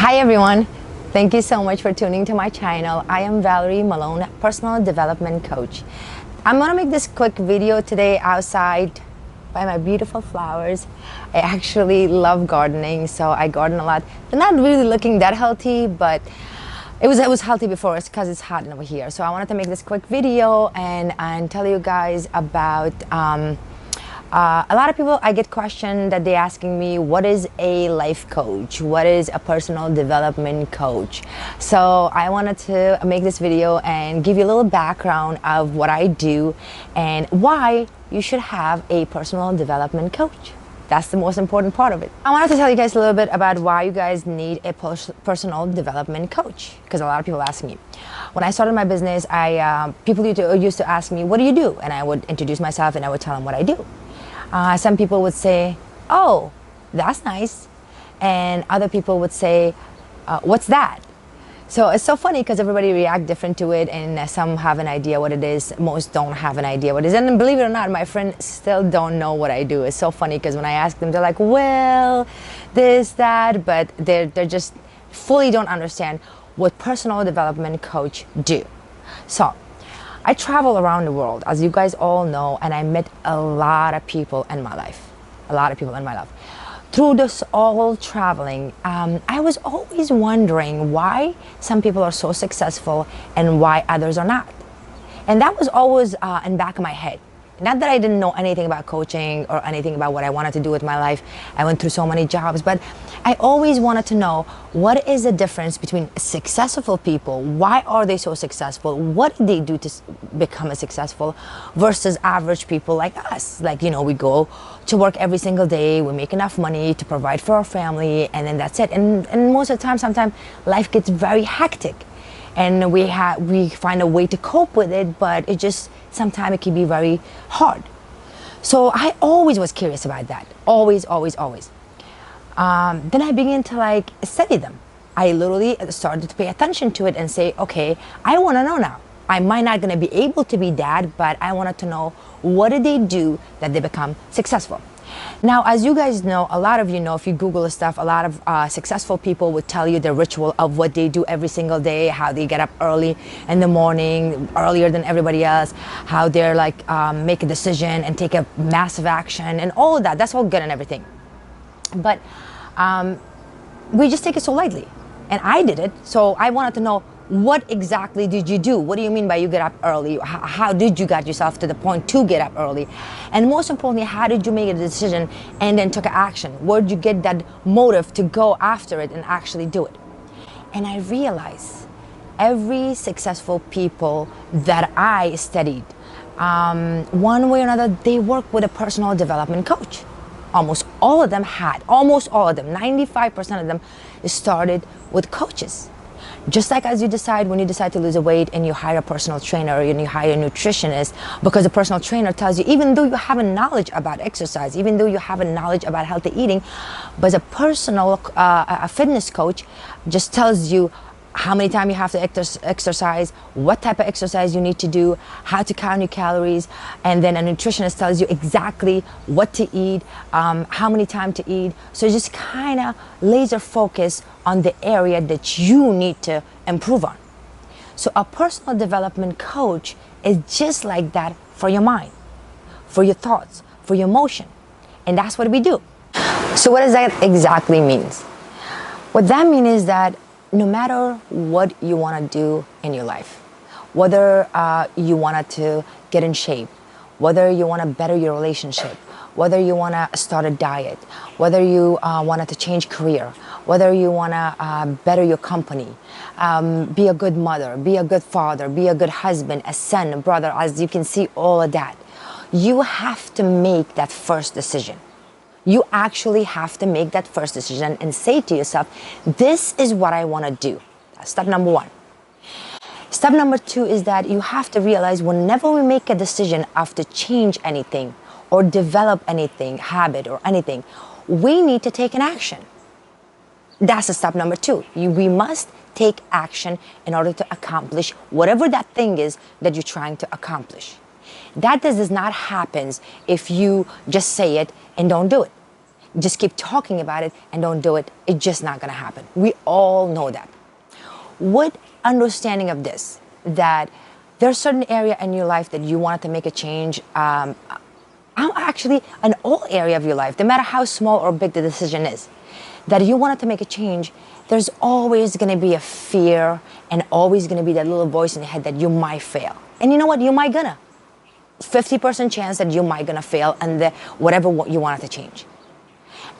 Hi everyone, thank you so much for tuning to my channel. I am Valery Molone, personal development coach. I'm gonna make this quick video today outside by my beautiful flowers. I actually love gardening, so I garden a lot. They're not really looking that healthy, but it was healthy before. It's because it's hot over here. So I wanted to make this quick video and tell you guys about a lot of people. I get questioned that they're asking me, what is a life coach? What is a personal development coach? So I wanted to make this video and give you a little background of what I do and why you should have a personal development coach. That's the most important part of it. I wanted to tell you guys a little bit about why you guys need a personal development coach, because a lot of people ask me. When I started my business, people used to ask me, what do you do? And I would introduce myself and I would tell them what I do. Some people would say, oh, that's nice. And other people would say, what's that? So it's so funny because everybody react different to it, and some have an idea what it is, most don't have an idea what it is. And believe it or not, my friends still don't know what I do. It's so funny because when I ask them, they're like, well, this, that, but they're just fully don't understand what personal development coach do. So I travel around the world, as you guys all know, and I met a lot of people in my life. Through this all traveling, I was always wondering why some people are so successful and why others are not. And that was always in the back of my head. Not that I didn't know anything about coaching or anything about what I wanted to do with my life. I went through so many jobs, but I always wanted to know, what is the difference between successful people? Why are they so successful? What do they do to become successful versus average people like us? Like, you know, we go to work every single day, we make enough money to provide for our family, and then that's it. And most of the time, sometimes life gets very hectic. And we find a way to cope with it, but it just, sometimes it can be very hard. So I always was curious about that. Always. Then I began to study them. I literally started to pay attention to it and say, okay, I want to know now. I might not going to be able to be that, but I wanted to know, what did they do that they become successful? Now, as you guys know, a lot of you know, if you Google this stuff, a lot of successful people would tell you the ritual of what they do every single day, how they get up early in the morning, earlier than everybody else, how they're make a decision and take a massive action and all of that. That's all good and everything. But we just take it so lightly. And I did it, so I wanted to know, what exactly did you do? What do you mean by you get up early? How did you get yourself to the point to get up early? And most importantly, how did you make a decision and then took action? Where did you get that motive to go after it and actually do it? And I realized every successful people that I studied, one way or another, they work with a personal development coach. Almost all of them, 95% of them started with coaches. Just like as you decide, when you decide to lose a weight and you hire a personal trainer or you hire a nutritionist, because the personal trainer tells you, even though you have a knowledge about exercise, even though you have a knowledge about healthy eating, but a personal a fitness coach just tells you how many times you have to exercise, what type of exercise you need to do, how to count your calories, and then a nutritionist tells you exactly what to eat, how many times to eat. So just kind of laser focus on the area that you need to improve on. So a personal development coach is just like that for your mind, for your thoughts, for your emotion. And that's what we do. So what does that exactly mean? What that means is that no matter what you want to do in your life, whether you wanted to get in shape, whether you want to better your relationship, whether you want to start a diet, whether you wanted to change career, whether you want to better your company, be a good mother, be a good father, be a good husband, a son, a brother, as you can see, all of that, you have to make that first decision. You actually have to make that first decision and say to yourself, this is what I want to do. That's step number one. Step number two is that you have to realize, whenever we make a decision of to change anything or develop anything, habit or anything, we need to take an action. That's the step number two. We must take action in order to accomplish whatever that thing is that you're trying to accomplish. That does not happen if you just say it and don't do it. just keep talking about it and don't do it, it's just not going to happen. We all know that. With understanding of this, that there's a certain area in your life that you wanted to make a change, actually in all area of your life, no matter how small or big the decision is, that you wanted to make a change, there's always going to be a fear and always going to be that little voice in your head that you might fail. And you know what? You might gonna. 50% chance that you might gonna fail and whatever you wanted to change.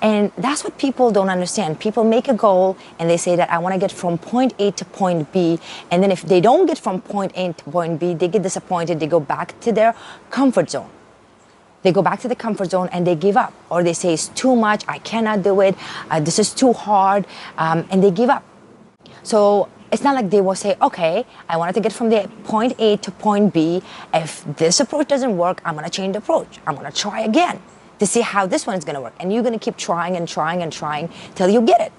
And that's what people don't understand. People make a goal and they say that I want to get from point A to point B. And then if they don't get from point A to point B, they get disappointed. They go back to their comfort zone. They go back to the comfort zone and they give up. Or they say it's too much, I cannot do it, this is too hard, and they give up. So it's not like they will say, okay, I wanted to get from the point A to point B. If this approach doesn't work, I'm going to change the approach. I'm going to try again to see how this one is going to work. And you're going to keep trying and trying and trying till you get it.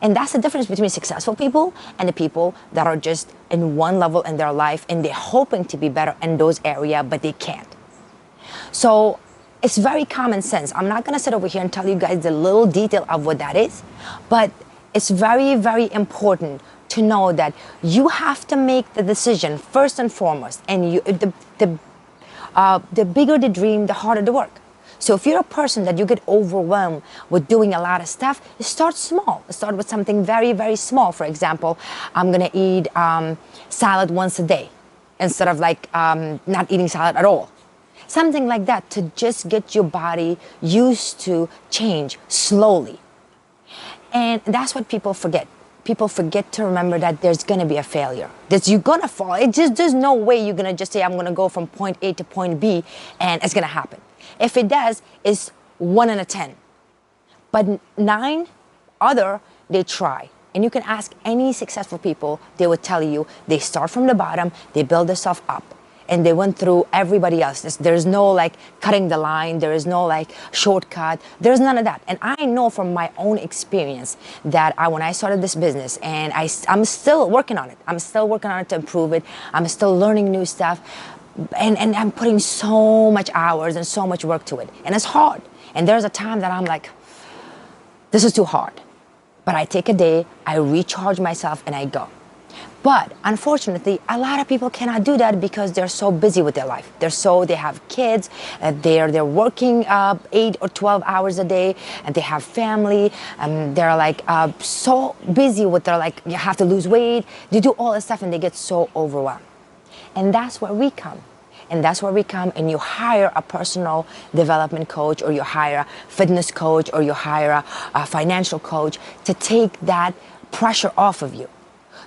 And that's the difference between successful people and the people that are just in one level in their life and they're hoping to be better in those areas, but they can't. So it's very common sense. I'm not going to sit over here and tell you guys the little detail of what that is, but it's very, very important to know that you have to make the decision first and foremost. And the bigger the dream, the harder the work. So if you're a person that you get overwhelmed with doing a lot of stuff, start small. Start with something very, very small. For example, I'm going to eat salad once a day instead of not eating salad at all. Something like that to just get your body used to change slowly. And that's what people forget. People forget to remember that there's going to be a failure. That you're going to fall. There's no way you're going to just say, I'm going to go from point A to point B and it's going to happen. If it does, it's 1 in 10. But 9 other, they try. And you can ask any successful people, they would tell you they start from the bottom, they build themselves up. And they went through everybody else. There's no cutting the line. There is no shortcut. There's none of that. And I know from my own experience that when I started this business, and I'm still working on it. I'm still working on it to improve it. I'm still learning new stuff. And I'm putting so much hours and so much work to it. And it's hard. And there's a time that I'm like, this is too hard. But I take a day, I recharge myself, and I go. But unfortunately, a lot of people cannot do that because they're so busy with their life. They have kids, they're working 8 or 12 hours a day, and they have family, and they're so busy with their you have to lose weight. They do all this stuff and they get so overwhelmed. And that's where we come. And that's where we come, and you hire a personal development coach, or you hire a fitness coach, or you hire a financial coach to take that pressure off of you.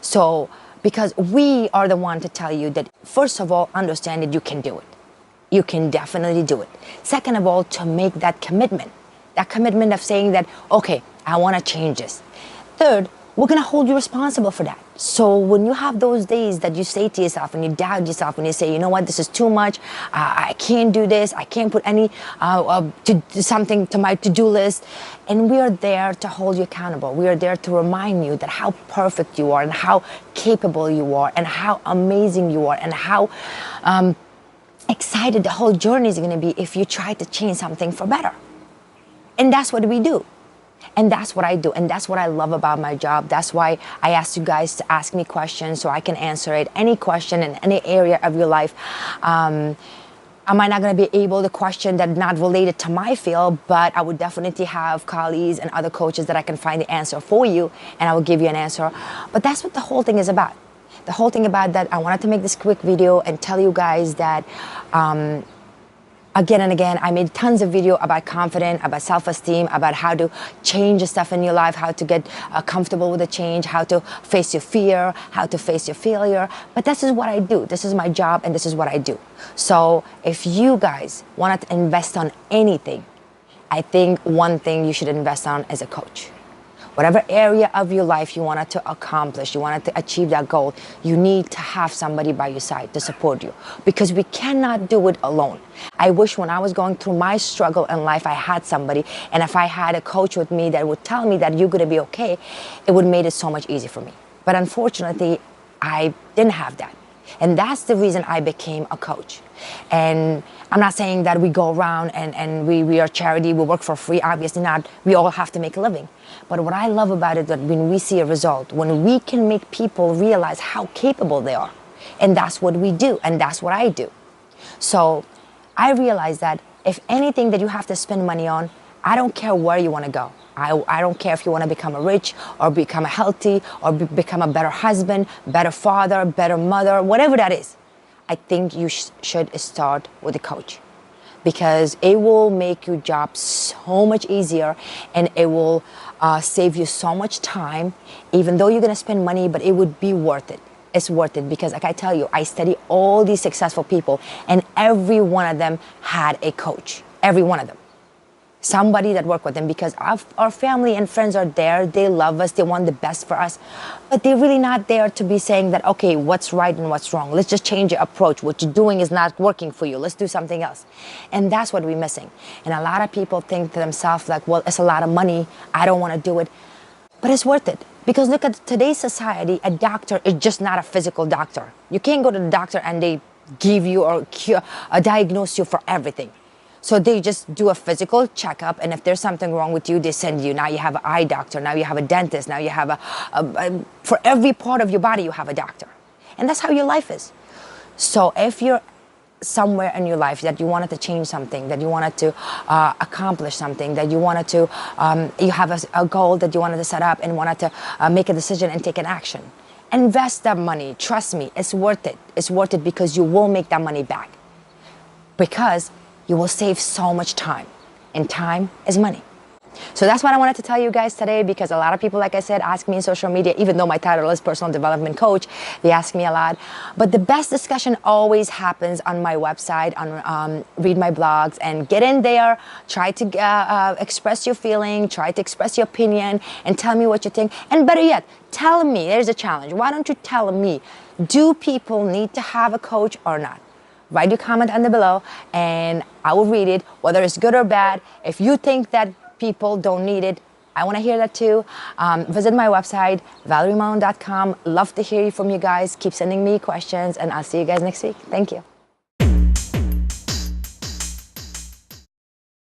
So, because we are the one to tell you that, first of all, understand that you can do it. You can definitely do it. Second of all, to make that commitment of saying that, okay, I want to change this. Third, we're going to hold you responsible for that. So when you have those days that you say to yourself and you doubt yourself and you say, you know what, this is too much, I can't do this, I can't put any something to my to-do list, and we are there to hold you accountable. We are there to remind you that how perfect you are and how capable you are and how amazing you are and how excited the whole journey is going to be if you try to change something for better. And that's what we do. And that's what I do. And that's what I love about my job. That's why I ask you guys to ask me questions so I can answer it. Any question in any area of your life. I might not going to be able to question that not related to my field, but I would definitely have colleagues and other coaches that I can find the answer for you, and I will give you an answer. But that's what the whole thing is about. The whole thing about that, I wanted to make this quick video and tell you guys that again and again, I made tons of video about confidence, about self-esteem, about how to change the stuff in your life, how to get comfortable with the change, how to face your fear, how to face your failure. But this is what I do. This is my job, and this is what I do. So if you guys want to invest on anything, I think one thing you should invest on is a coach. Whatever area of your life you wanted to accomplish, you wanted to achieve that goal, you need to have somebody by your side to support you, because we cannot do it alone. I wish when I was going through my struggle in life, I had somebody, and if I had a coach with me that would tell me that you're going to be okay, it would have made it so much easier for me. But unfortunately, I didn't have that. And that's the reason I became a coach. And I'm not saying that we go around and we are charity, we work for free, obviously not. We all have to make a living. But what I love about it is that when we see a result, when we can make people realize how capable they are, and that's what we do, and that's what I do. So I realize that if anything that you have to spend money on, I don't care where you want to go. I don't care if you want to become a rich or become a healthy or become a better husband, better father, better mother, whatever that is. I think you should start with a coach, because it will make your job so much easier, and it will save you so much time, even though you're going to spend money, but it would be worth it. It's worth it because, like I tell you, I study all these successful people, and every one of them had a coach. Every one of them. Somebody that worked with them, because our family and friends are there. They love us. They want the best for us. But they're really not there to be saying that, okay, what's right and what's wrong. Let's just change your approach. What you're doing is not working for you. Let's do something else. And that's what we're missing. And a lot of people think to themselves like, well, it's a lot of money. I don't want to do it. But it's worth it. Because look at today's society, a doctor is just not a physical doctor. You can't go to the doctor and they give you or diagnose you for everything. So they just do a physical checkup, and if there's something wrong with you, they send you. Now you have an eye doctor, now you have a dentist, now you have for every part of your body you have a doctor. And that's how your life is. So if you're somewhere in your life that you wanted to change something, that you wanted to accomplish something, that you wanted to, you have a goal that you wanted to set up and wanted to make a decision and take an action, invest that money. Trust me, it's worth it. It's worth it because you will make that money back. Because you will save so much time, and time is money. So that's what I wanted to tell you guys today, because a lot of people, like I said, ask me in social media, even though my title is personal development coach, they ask me a lot. But the best discussion always happens on my website, read my blogs, and get in there, try to express your feeling, try to express your opinion, and tell me what you think. And better yet, tell me, there's a challenge. Why don't you tell me, do people need to have a coach or not? Write your comment under below, and I will read it, whether it's good or bad. If you think that people don't need it, I want to hear that too. Visit my website, ValeryMolone.com. Love to hear from you guys. Keep sending me questions, and I'll see you guys next week. Thank you.